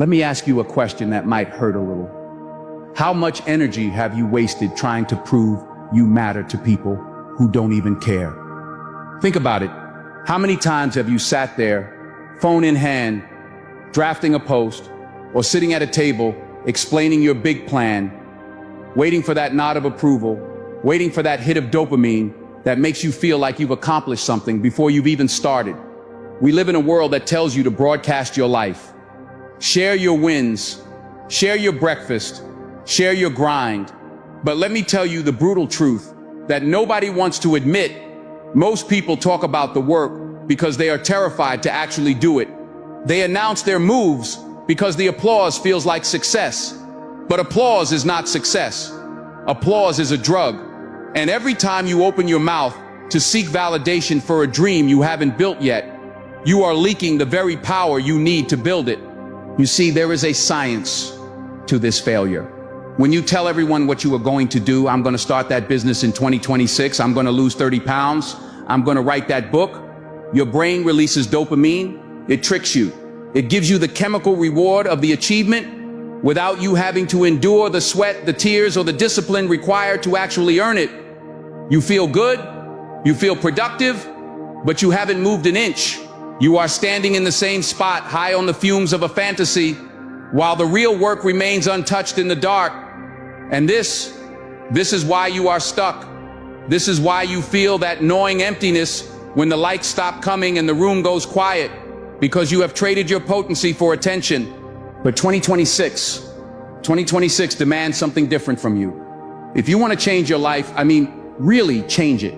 Let me ask you a question that might hurt a little. How much energy have you wasted trying to prove you matter to people who don't even care? Think about it. How many times have you sat there, phone in hand, drafting a post, or sitting at a table explaining your big plan, waiting for that nod of approval, waiting for that hit of dopamine that makes you feel like you've accomplished something before you've even started? We live in a world that tells you to broadcast your life. Share your wins, share your breakfast, share your grind. But let me tell you the brutal truth that nobody wants to admit. Most people talk about the work because they are terrified to actually do it. They announce their moves because the applause feels like success. But applause is not success. Applause is a drug. And every time you open your mouth to seek validation for a dream you haven't built yet, you are leaking the very power you need to build it. You see, there is a science to this failure. When you tell everyone what you are going to do, I'm going to start that business in 2026, I'm going to lose 30 pounds, I'm going to write that book, your brain releases dopamine, it tricks you. It gives you the chemical reward of the achievement without you having to endure the sweat, the tears, or the discipline required to actually earn it. You feel good, you feel productive, but you haven't moved an inch. You are standing in the same spot, high on the fumes of a fantasy, while the real work remains untouched in the dark. And this is why you are stuck. This is why you feel that gnawing emptiness when the lights stop coming and the room goes quiet, because you have traded your potency for attention. But 2026 demands something different from you. If you want to change your life, really change it.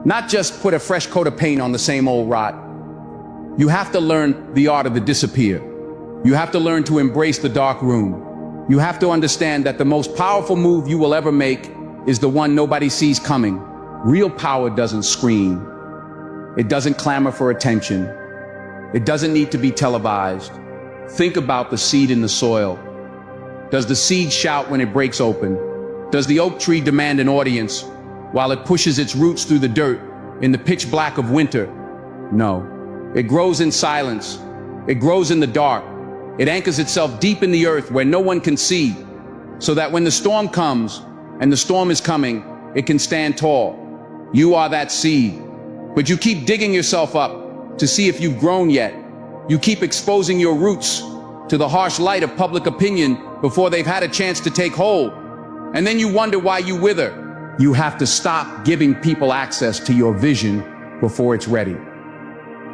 Not just put a fresh coat of paint on the same old rot. You have to learn the art of the disappear. You have to learn to embrace the dark room. You have to understand that the most powerful move you will ever make is the one nobody sees coming. Real power doesn't scream. It doesn't clamor for attention. It doesn't need to be televised. Think about the seed in the soil. Does the seed shout when it breaks open? Does the oak tree demand an audience while it pushes its roots through the dirt in the pitch black of winter? No. It grows in silence. It grows in the dark. It anchors itself deep in the earth where no one can see, so that when the storm comes, and the storm is coming, it can stand tall. You are that seed. But you keep digging yourself up to see if you've grown yet. You keep exposing your roots to the harsh light of public opinion before they've had a chance to take hold. And then you wonder why you wither. You have to stop giving people access to your vision before it's ready.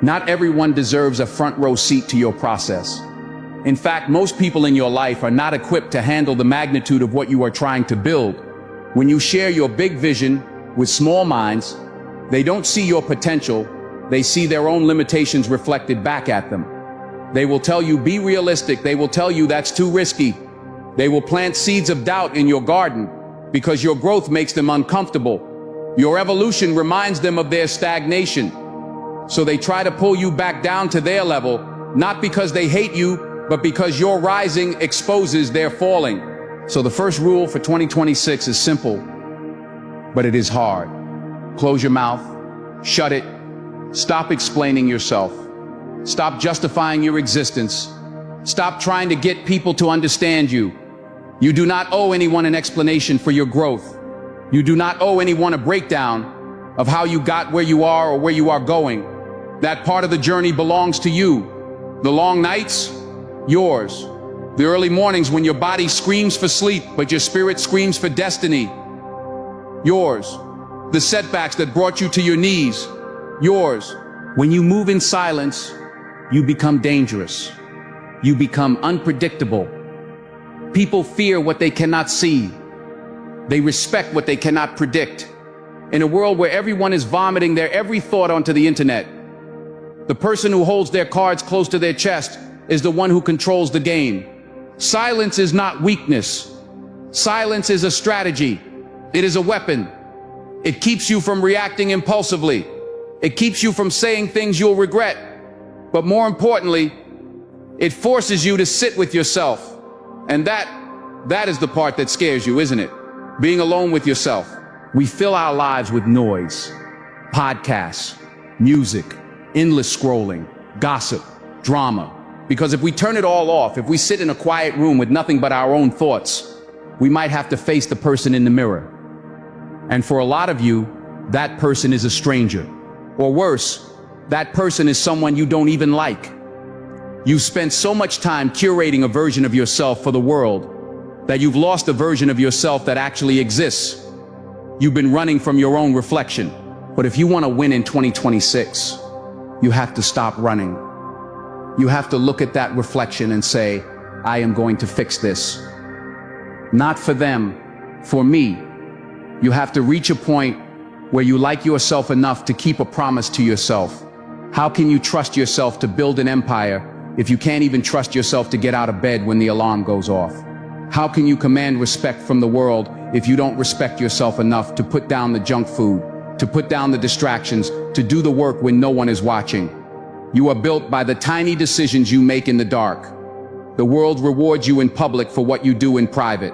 Not everyone deserves a front row seat to your process. In fact, most people in your life are not equipped to handle the magnitude of what you are trying to build. When you share your big vision with small minds, they don't see your potential, they see their own limitations reflected back at them. They will tell you, be realistic. They will tell you that's too risky. They will plant seeds of doubt in your garden because your growth makes them uncomfortable. Your evolution reminds them of their stagnation. So they try to pull you back down to their level, not because they hate you, but because your rising exposes their falling. So the first rule for 2026 is simple, but it is hard. Close your mouth, shut it, stop explaining yourself, stop justifying your existence, stop trying to get people to understand you. You do not owe anyone an explanation for your growth. You do not owe anyone a breakdown of how you got where you are or where you are going. That part of the journey belongs to you. The long nights, yours. The early mornings when your body screams for sleep, but your spirit screams for destiny, yours. The setbacks that brought you to your knees, yours. When you move in silence, you become dangerous. You become unpredictable. People fear what they cannot see. They respect what they cannot predict. In a world where everyone is vomiting their every thought onto the internet, the person who holds their cards close to their chest is the one who controls the game. Silence is not weakness. Silence is a strategy. It is a weapon. It keeps you from reacting impulsively. It keeps you from saying things you'll regret. But more importantly, it forces you to sit with yourself. And that is the part that scares you, isn't it? Being alone with yourself. We fill our lives with noise, podcasts, music, endless scrolling, gossip, drama. Because if we turn it all off, if we sit in a quiet room with nothing but our own thoughts, we might have to face the person in the mirror. And for a lot of you, that person is a stranger. Or worse, that person is someone you don't even like. You've spent so much time curating a version of yourself for the world that you've lost a version of yourself that actually exists. You've been running from your own reflection. But if you want to win in 2026, you have to stop running. You have to look at that reflection and say, I am going to fix this. Not for them, for me. You have to reach a point where you like yourself enough to keep a promise to yourself. How can you trust yourself to build an empire if you can't even trust yourself to get out of bed when the alarm goes off? How can you command respect from the world if you don't respect yourself enough to put down the junk food, to put down the distractions, to do the work when no one is watching? You are built by the tiny decisions you make in the dark. The world rewards you in public for what you do in private.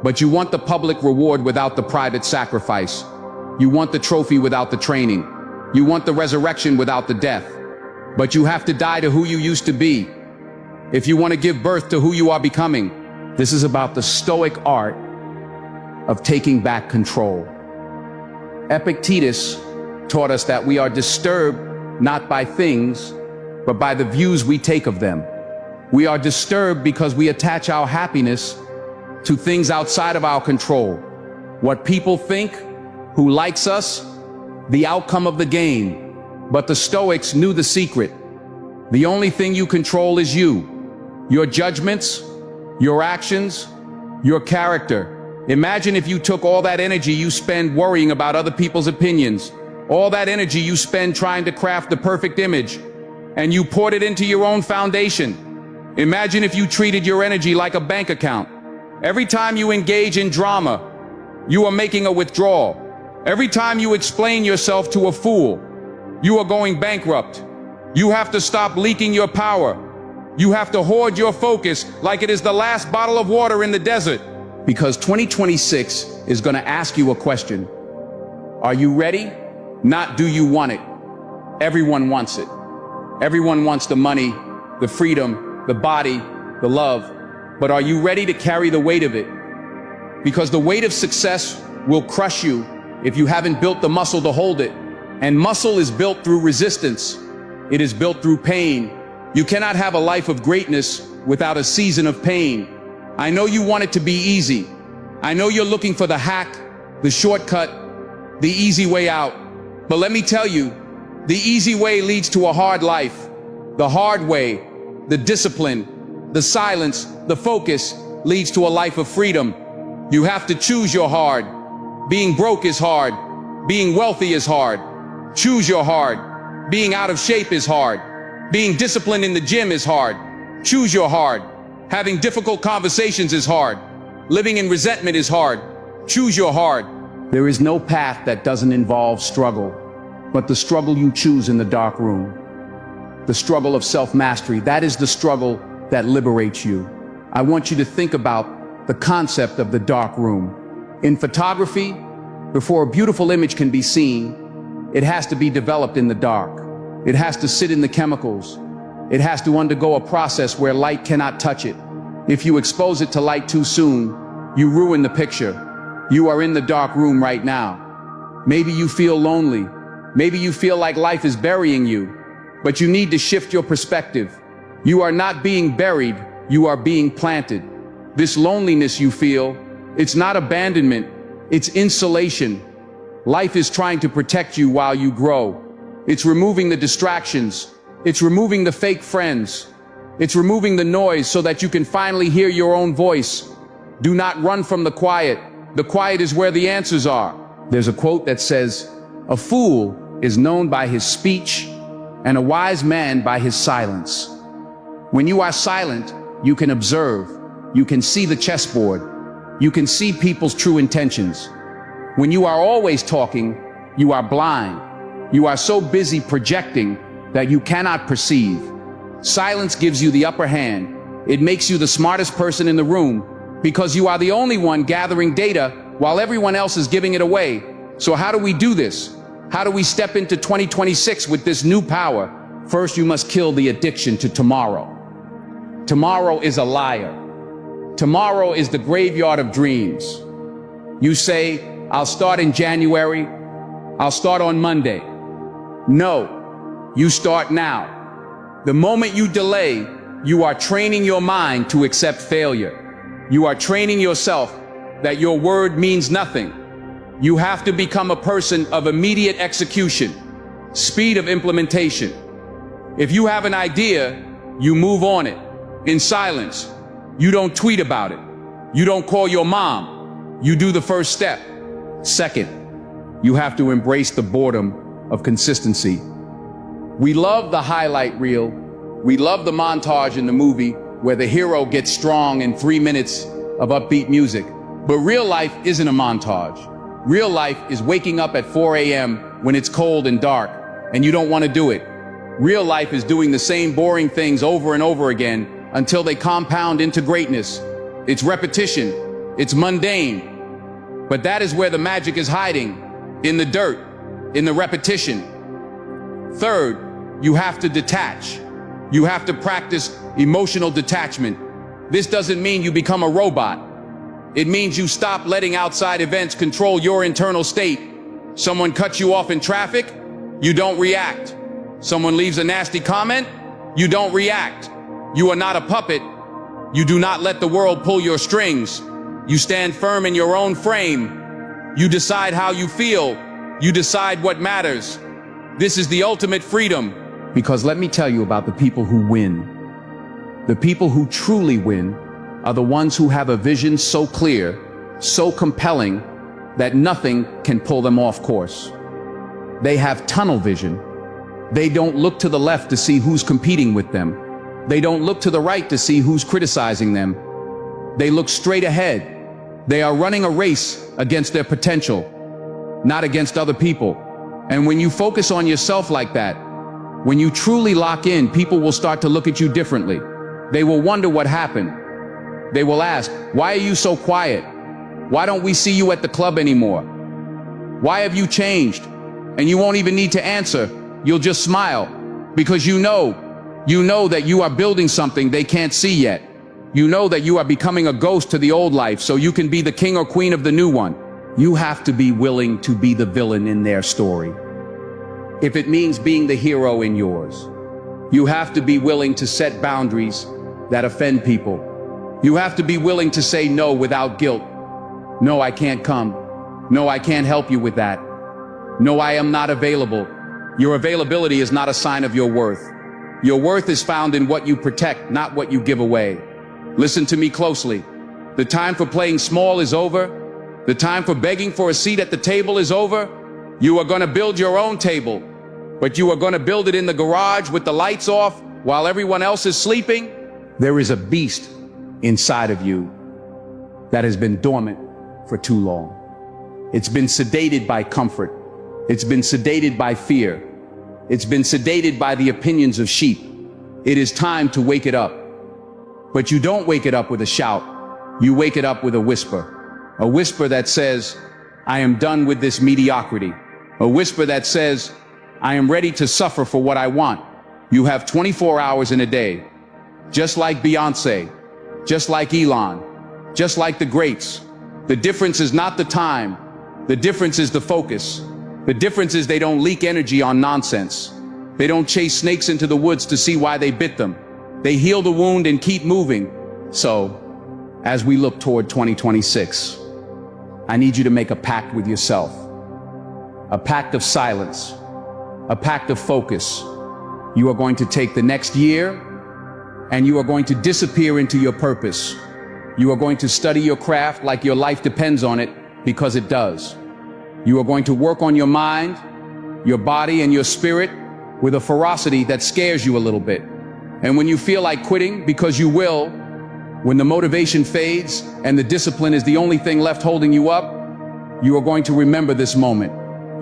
But you want the public reward without the private sacrifice. You want the trophy without the training. You want the resurrection without the death. But you have to die to who you used to be if you want to give birth to who you are becoming. This is about the stoic art of taking back control. Epictetus taught us that we are disturbed not by things, but by the views we take of them. We are disturbed because we attach our happiness to things outside of our control. What people think, who likes us, the outcome of the game. But the Stoics knew the secret. The only thing you control is you. Your judgments, your actions, your character. Imagine if you took all that energy you spend worrying about other people's opinions, all that energy you spend trying to craft the perfect image, and you poured it into your own foundation. Imagine if you treated your energy like a bank account. Every time you engage in drama, you are making a withdrawal. Every time you explain yourself to a fool, you are going bankrupt. You have to stop leaking your power. You have to hoard your focus like it is the last bottle of water in the desert. Because 2026 is going to ask you a question. Are you ready? Not do you want it. Everyone wants it. Everyone wants the money, the freedom, the body, the love. But are you ready to carry the weight of it? Because the weight of success will crush you if you haven't built the muscle to hold it. And muscle is built through resistance. It is built through pain. You cannot have a life of greatness without a season of pain. I know you want it to be easy. I know you're looking for the hack, the shortcut, the easy way out. But let me tell you, the easy way leads to a hard life. The hard way, the discipline, the silence, the focus leads to a life of freedom. You have to choose your hard. Being broke is hard. Being wealthy is hard. Choose your hard. Being out of shape is hard. Being disciplined in the gym is hard. Choose your hard. Having difficult conversations is hard. Living in resentment is hard. Choose your hard. There is no path that doesn't involve struggle, but the struggle you choose in the dark room. The struggle of self-mastery, that is the struggle that liberates you. I want you to think about the concept of the dark room. In photography, before a beautiful image can be seen, it has to be developed in the dark. It has to sit in the chemicals. It has to undergo a process where light cannot touch it. If you expose it to light too soon, you ruin the picture. You are in the dark room right now. Maybe you feel lonely. Maybe you feel like life is burying you, but you need to shift your perspective. You are not being buried, you are being planted. This loneliness you feel, it's not abandonment, it's insulation. Life is trying to protect you while you grow. It's removing the distractions. It's removing the fake friends. It's removing the noise so that you can finally hear your own voice. Do not run from the quiet. The quiet is where the answers are. There's a quote that says, "A fool is known by his speech, and a wise man by his silence." When you are silent, you can observe. You can see the chessboard. You can see people's true intentions. When you are always talking, you are blind. You are so busy projecting that you cannot perceive. Silence gives you the upper hand. It makes you the smartest person in the room because you are the only one gathering data while everyone else is giving it away. So how do we do this? How do we step into 2026 with this new power? First, you must kill the addiction to tomorrow. Tomorrow is a liar. Tomorrow is the graveyard of dreams. You say, I'll start in January. I'll start on Monday. No, you start now. The moment you delay, you are training your mind to accept failure. You are training yourself that your word means nothing. You have to become a person of immediate execution, speed of implementation. If you have an idea, you move on it in silence. You don't tweet about it. You don't call your mom. You do the first step. Second, you have to embrace the boredom of consistency. We love the highlight reel. We love the montage in the movie where the hero gets strong in 3 minutes of upbeat music. But real life isn't a montage. Real life is waking up at 4 a.m. when it's cold and dark and you don't want to do it. Real life is doing the same boring things over and over again until they compound into greatness. It's repetition. It's mundane. But that is where the magic is hiding, in the dirt, in the repetition. Third, you have to detach. You have to practice emotional detachment. This doesn't mean you become a robot. It means you stop letting outside events control your internal state. Someone cuts you off in traffic, you don't react. Someone leaves a nasty comment, you don't react. You are not a puppet. You do not let the world pull your strings. You stand firm in your own frame. You decide how you feel. You decide what matters. This is the ultimate freedom. Because let me tell you about the people who win. The people who truly win are the ones who have a vision so clear, so compelling, that nothing can pull them off course. They have tunnel vision. They don't look to the left to see who's competing with them. They don't look to the right to see who's criticizing them. They look straight ahead. They are running a race against their potential, not against other people. And when you focus on yourself like that, when you truly lock in, people will start to look at you differently. They will wonder what happened. They will ask, why are you so quiet? Why don't we see you at the club anymore? Why have you changed? And you won't even need to answer. You'll just smile because you know that you are building something they can't see yet. You know that you are becoming a ghost to the old life so you can be the king or queen of the new one. You have to be willing to be the villain in their story. If it means being the hero in yours, you have to be willing to set boundaries that offend people. You have to be willing to say no without guilt. No, I can't come. No, I can't help you with that. No, I am not available. Your availability is not a sign of your worth. Your worth is found in what you protect, not what you give away. Listen to me closely. The time for playing small is over. The time for begging for a seat at the table is over. You are going to build your own table, but you are going to build it in the garage with the lights off while everyone else is sleeping. There is a beast inside of you that has been dormant for too long. It's been sedated by comfort. It's been sedated by fear. It's been sedated by the opinions of sheep. It is time to wake it up. But you don't wake it up with a shout. You wake it up with a whisper. A whisper that says, I am done with this mediocrity. A whisper that says, I am ready to suffer for what I want. You have 24 hours in a day. Just like Beyonce, just like Elon, just like the greats. The difference is not the time. The difference is the focus. The difference is they don't leak energy on nonsense. They don't chase snakes into the woods to see why they bit them. They heal the wound and keep moving. So, as we look toward 2026, I need you to make a pact with yourself. A pact of silence. A pact of focus. You are going to take the next year and you are going to disappear into your purpose. You are going to study your craft like your life depends on it, because it does. You are going to work on your mind, your body, and your spirit with a ferocity that scares you a little bit. And when you feel like quitting, because you will, when the motivation fades and the discipline is the only thing left holding you up, you are going to remember this moment.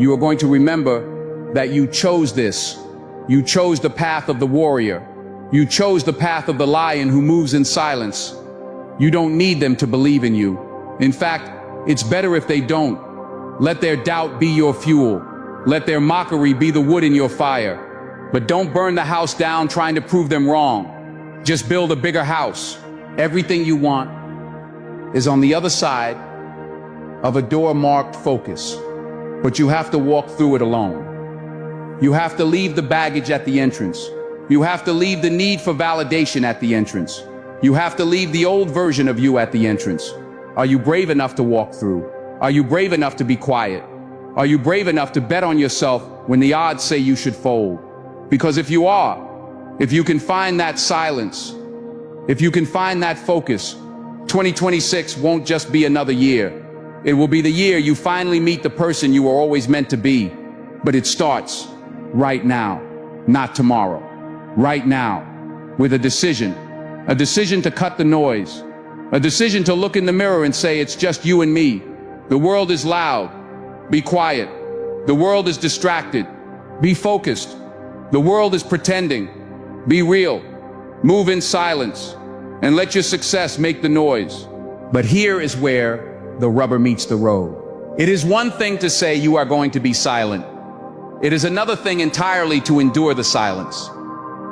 You are going to remember that you chose this. You chose the path of the warrior. You chose the path of the lion who moves in silence. You don't need them to believe in you. In fact, it's better if they don't. Let their doubt be your fuel. Let their mockery be the wood in your fire. But don't burn the house down trying to prove them wrong. Just build a bigger house. Everything you want is on the other side of a door marked focus, but you have to walk through it alone. You have to leave the baggage at the entrance. You have to leave the need for validation at the entrance. You have to leave the old version of you at the entrance. Are you brave enough to walk through? Are you brave enough to be quiet? Are you brave enough to bet on yourself when the odds say you should fold? Because if you are, if you can find that silence, if you can find that focus, 2026 won't just be another year. It will be the year you finally meet the person you were always meant to be. But it starts right now, not tomorrow. Right now, with a decision to cut the noise, a decision to look in the mirror and say, it's just you and me. The world is loud. Be quiet. The world is distracted. Be focused. The world is pretending. Be real. Move in silence and let your success make the noise. But here is where the rubber meets the road. It is one thing to say you are going to be silent. It is another thing entirely to endure the silence.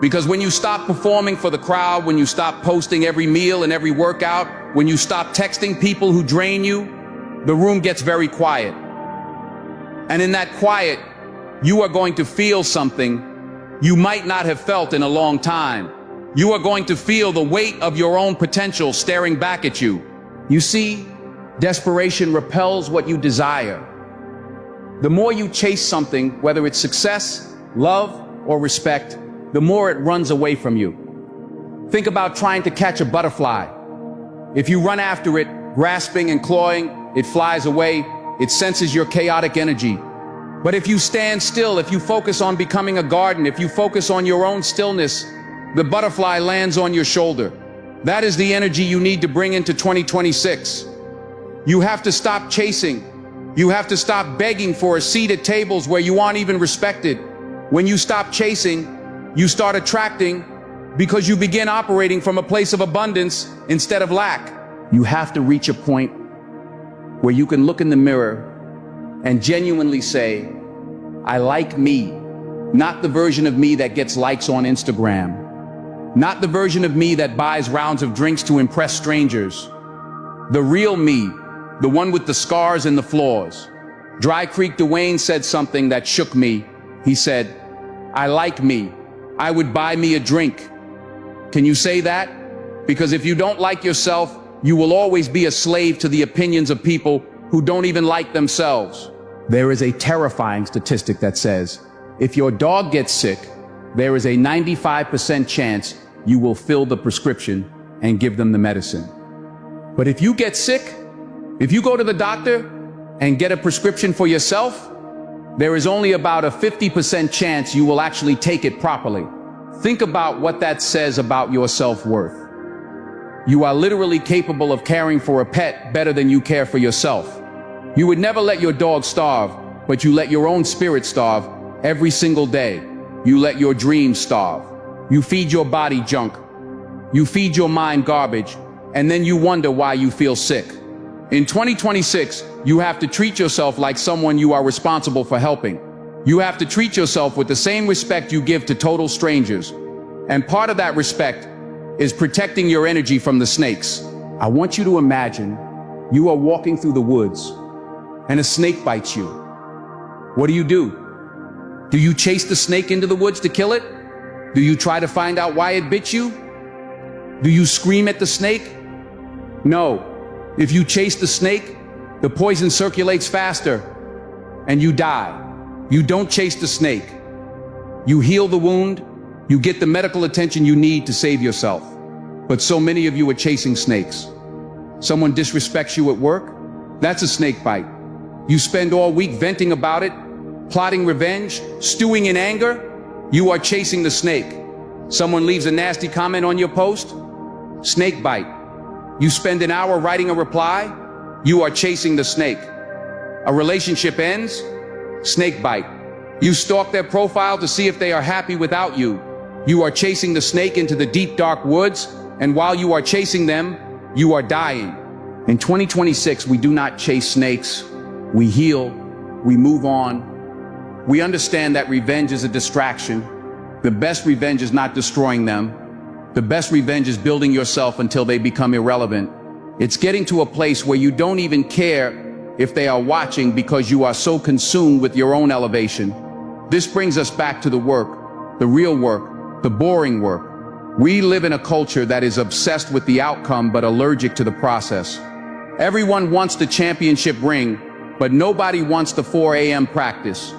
Because when you stop performing for the crowd, when you stop posting every meal and every workout, when you stop texting people who drain you, the room gets very quiet. And in that quiet, you are going to feel something you might not have felt in a long time. You are going to feel the weight of your own potential staring back at you. You see, desperation repels what you desire. The more you chase something, whether it's success, love, or respect, the more it runs away from you. Think about trying to catch a butterfly. If you run after it, grasping and clawing, it flies away. It senses your chaotic energy. But if you stand still, if you focus on becoming a garden, if you focus on your own stillness, the butterfly lands on your shoulder. That is the energy you need to bring into 2026. You have to stop chasing. You have to stop begging for a seat at tables where you aren't even respected. When you stop chasing, you start attracting because you begin operating from a place of abundance instead of lack. You have to reach a point where you can look in the mirror and genuinely say, I like me, not the version of me that gets likes on Instagram, not the version of me that buys rounds of drinks to impress strangers. The real me, the one with the scars and the flaws. Dry Creek Dwayne said something that shook me. He said, I like me. I would buy me a drink. Can you say that? Because if you don't like yourself, you will always be a slave to the opinions of people who don't even like themselves. There is a terrifying statistic that says, if your dog gets sick, there is a 95% chance you will fill the prescription and give them the medicine. But if you get sick, if you go to the doctor and get a prescription for yourself, there is only about a 50% chance you will actually take it properly. Think about what that says about your self-worth. You are literally capable of caring for a pet better than you care for yourself. You would never let your dog starve, but you let your own spirit starve every single day. You let your dreams starve. You feed your body junk. You feed your mind garbage, and then you wonder why you feel sick. In 2026, you have to treat yourself like someone you are responsible for helping. You have to treat yourself with the same respect you give to total strangers. And part of that respect is protecting your energy from the snakes. I want you to imagine you are walking through the woods and a snake bites you. What do? Do you chase the snake into the woods to kill it? Do you try to find out why it bit you? Do you scream at the snake? No. If you chase the snake, the poison circulates faster and you die. You don't chase the snake. You heal the wound. You get the medical attention you need to save yourself. But so many of you are chasing snakes. Someone disrespects you at work? That's a snake bite. You spend all week venting about it, plotting revenge, stewing in anger. You are chasing the snake. Someone leaves a nasty comment on your post? Snake bite. You spend an hour writing a reply? You are chasing the snake. A relationship ends? Snake bite. You stalk their profile to see if they are happy without you. You are chasing the snake into the deep, dark woods, and while you are chasing them, you are dying. In 2026, we do not chase snakes. We heal. We move on. We understand that revenge is a distraction. The best revenge is not destroying them. The best revenge is building yourself until they become irrelevant. It's getting to a place where you don't even care if they are watching because you are so consumed with your own elevation. This brings us back to the work, the real work, the boring work. We live in a culture that is obsessed with the outcome but allergic to the process. Everyone wants the championship ring, but nobody wants the 4 a.m. practice.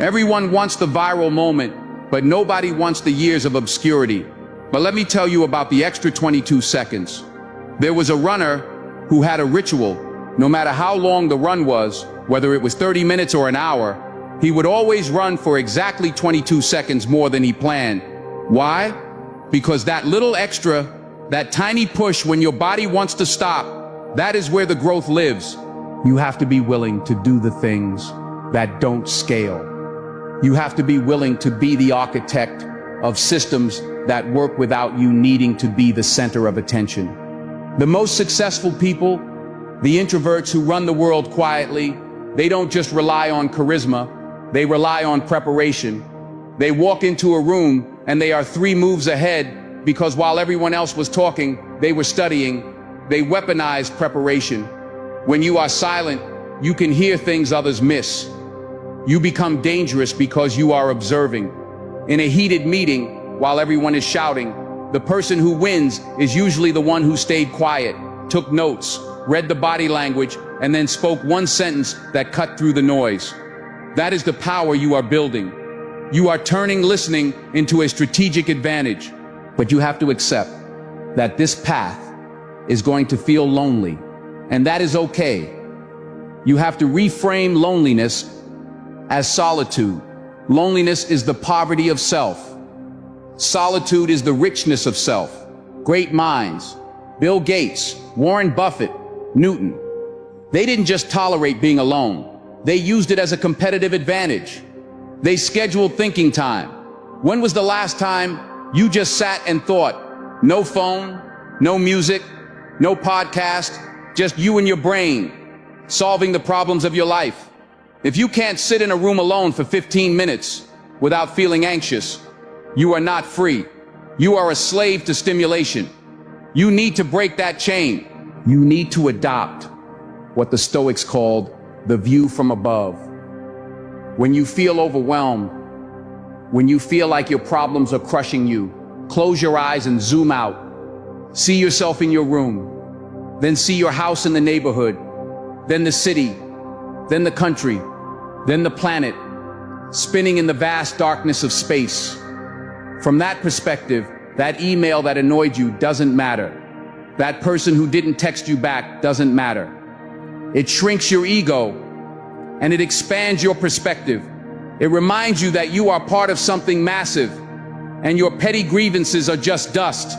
Everyone wants the viral moment, but nobody wants the years of obscurity. But let me tell you about the extra 22 seconds. There was a runner who had a ritual. No matter how long the run was, whether it was 30 minutes or an hour, he would always run for exactly 22 seconds more than he planned. Why? Because that little extra, that tiny push when your body wants to stop, that is where the growth lives. You have to be willing to do the things that don't scale. You have to be willing to be the architect of systems that work without you needing to be the center of attention. The most successful people, the introverts who run the world quietly, they don't just rely on charisma, they rely on preparation. They walk into a room and they are 3 moves ahead because while everyone else was talking, they were studying. They weaponized preparation. When you are silent, you can hear things others miss. You become dangerous because you are observing. In a heated meeting, while everyone is shouting, the person who wins is usually the one who stayed quiet, took notes, read the body language, and then spoke one sentence that cut through the noise. That is the power you are building. You are turning listening into a strategic advantage. But you have to accept that this path is going to feel lonely, and that is okay. You have to reframe loneliness as solitude. Loneliness is the poverty of self. Solitude is the richness of self. Great minds, Bill Gates, Warren Buffett, Newton, they didn't just tolerate being alone. They used it as a competitive advantage. They scheduled thinking time. When was the last time you just sat and thought? No phone, no music, no podcast, just you and your brain, solving the problems of your life. If you can't sit in a room alone for 15 minutes without feeling anxious, you are not free. You are a slave to stimulation. You need to break that chain. You need to adopt what the Stoics called the view from above. When you feel overwhelmed, when you feel like your problems are crushing you, close your eyes and zoom out. See yourself in your room, then see your house in the neighborhood, then the city, then the country, then the planet, spinning in the vast darkness of space. From that perspective, that email that annoyed you doesn't matter. That person who didn't text you back doesn't matter. It shrinks your ego and it expands your perspective. It reminds you that you are part of something massive and your petty grievances are just dust.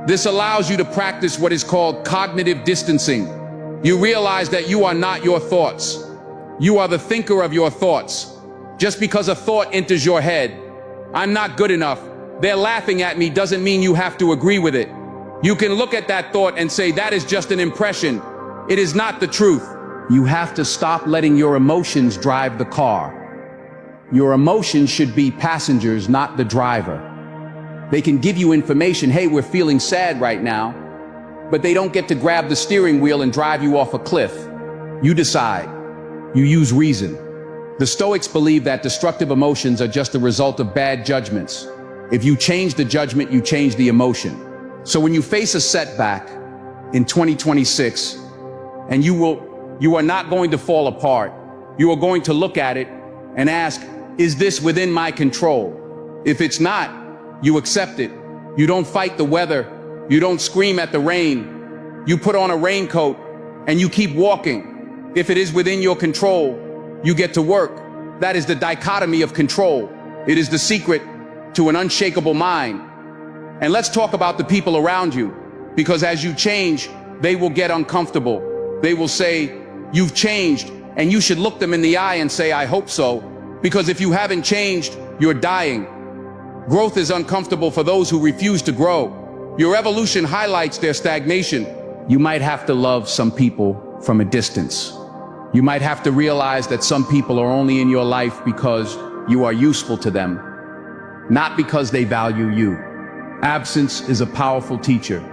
This allows you to practice what is called cognitive distancing. You realize that you are not your thoughts. You are the thinker of your thoughts. Just because a thought enters your head, I'm not good enough, they're laughing at me, doesn't mean you have to agree with it. You can look at that thought and say, that is just an impression. It is not the truth. You have to stop letting your emotions drive the car. Your emotions should be passengers, not the driver. They can give you information, hey, we're feeling sad right now, but they don't get to grab the steering wheel and drive you off a cliff. You decide. You use reason. The Stoics believe that destructive emotions are just the result of bad judgments. If you change the judgment, you change the emotion. So when you face a setback in 2026, and you are not going to fall apart, you are going to look at it and ask, is this within my control? If it's not, you accept it. You don't fight the weather. You don't scream at the rain. You put on a raincoat and you keep walking. If it is within your control, you get to work. That is the dichotomy of control. It is the secret to an unshakable mind. And let's talk about the people around you, because as you change, they will get uncomfortable. They will say, you've changed, and you should look them in the eye and say, I hope so, because if you haven't changed, you're dying. Growth is uncomfortable for those who refuse to grow. Your evolution highlights their stagnation. You might have to love some people from a distance. You might have to realize that some people are only in your life because you are useful to them, not because they value you. Absence is a powerful teacher.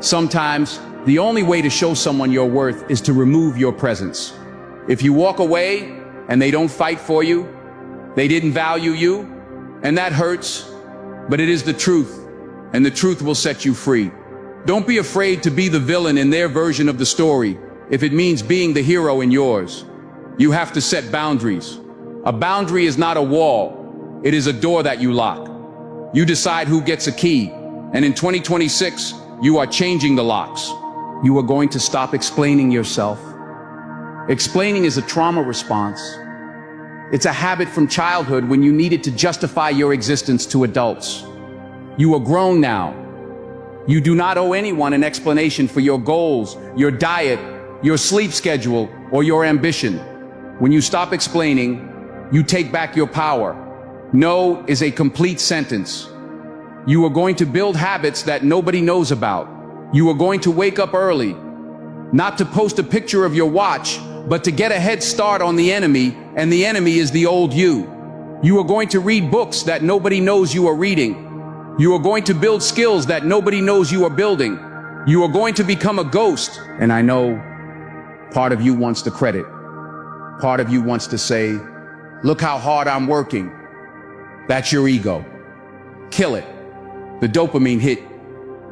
Sometimes, the only way to show someone your worth is to remove your presence. If you walk away and they don't fight for you, they didn't value you, and that hurts, but it is the truth, and the truth will set you free. Don't be afraid to be the villain in their version of the story, if it means being the hero in yours. You have to set boundaries. A boundary is not a wall, it is a door that you lock. You decide who gets a key, and in 2026, you are changing the locks. You are going to stop explaining yourself. Explaining is a trauma response. It's a habit from childhood when you needed to justify your existence to adults. You are grown now. You do not owe anyone an explanation for your goals, your diet, your sleep schedule, or your ambition. When you stop explaining, you take back your power. No is a complete sentence. You are going to build habits that nobody knows about. You are going to wake up early, not to post a picture of your watch, but to get a head start on the enemy, and the enemy is the old you. You are going to read books that nobody knows you are reading. You are going to build skills that nobody knows you are building. You are going to become a ghost. And I know part of you wants the credit. Part of you wants to say, look how hard I'm working. That's your ego. Kill it. The dopamine hit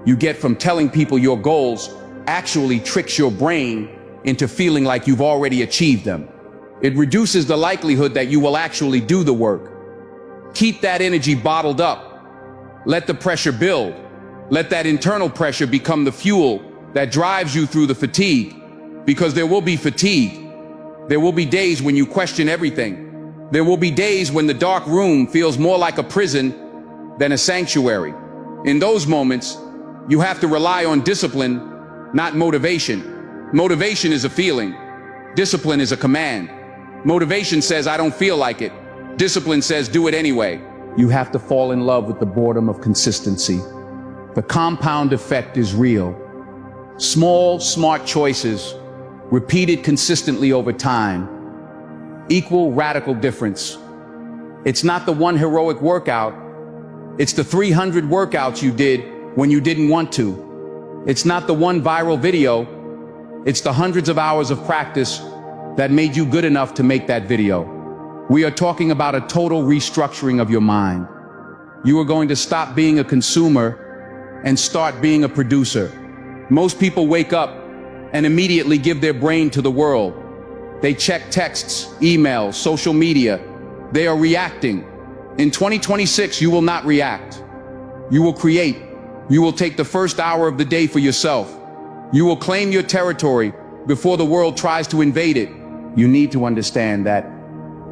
you get from telling people your goals actually tricks your brain into feeling like you've already achieved them. It reduces the likelihood that you will actually do the work. Keep that energy bottled up. Let the pressure build. Let that internal pressure become the fuel that drives you through the fatigue. Because there will be fatigue. There will be days when you question everything. There will be days when the dark room feels more like a prison than a sanctuary. In those moments, you have to rely on discipline, not motivation. Motivation is a feeling. Discipline is a command. Motivation says, I don't feel like it. Discipline says, do it anyway. You have to fall in love with the boredom of consistency. The compound effect is real. Small, smart choices, repeated consistently over time, equal radical difference. It's not the one heroic workout. It's the 300 workouts you did when you didn't want to. It's not the one viral video. It's the hundreds of hours of practice that made you good enough to make that video. We are talking about a total restructuring of your mind. You are going to stop being a consumer and start being a producer. Most people wake up and immediately give their brain to the world. They check texts, emails, social media. They are reacting. In 2026, you will not react. You will create. You will take the first hour of the day for yourself. You will claim your territory before the world tries to invade it. You need to understand that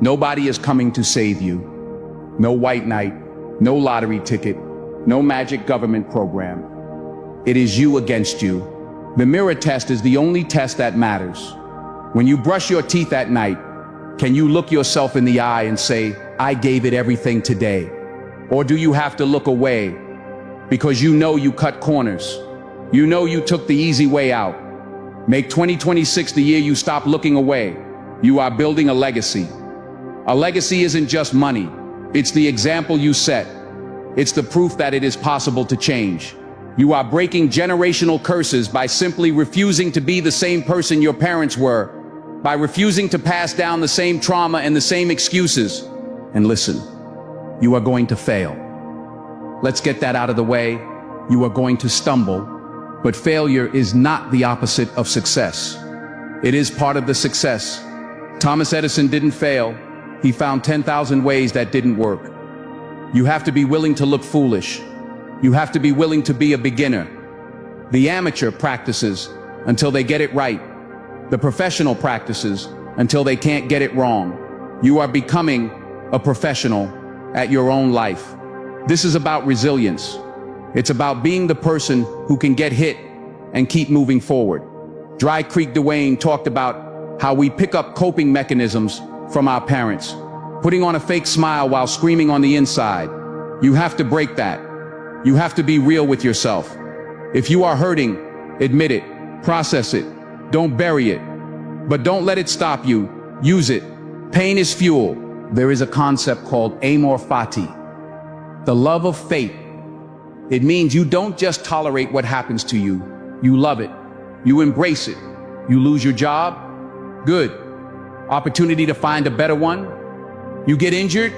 nobody is coming to save you. No white knight, no lottery ticket, no magic government program. It is you against you. The mirror test is the only test that matters. When you brush your teeth at night, can you look yourself in the eye and say, I gave it everything today? Or do you have to look away because you know you cut corners? You know you took the easy way out. Make 2026 the year you stop looking away. You are building a legacy. A legacy isn't just money. It's the example you set. It's the proof that it is possible to change. You are breaking generational curses by simply refusing to be the same person your parents were, by refusing to pass down the same trauma and the same excuses. And listen, you are going to fail. Let's get that out of the way. You are going to stumble, but failure is not the opposite of success. It is part of the success. Thomas Edison didn't fail. He found 10,000 ways that didn't work. You have to be willing to look foolish. You have to be willing to be a beginner. The amateur practices until they get it right. The professional practices until they can't get it wrong. You are becoming a professional at your own life. This is about resilience. It's about being the person who can get hit and keep moving forward. Dry Creek Dwayne talked about how we pick up coping mechanisms from our parents, putting on a fake smile while screaming on the inside. You have to break that. You have to be real with yourself. If you are hurting, admit it, process it, don't bury it, but don't let it stop you. Use it. Pain is fuel. There is a concept called amor fati. The love of fate It means you don't just tolerate what happens to you. You love it. You embrace it. You lose your job? Good. Opportunity to find a better one? You get injured?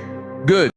Good.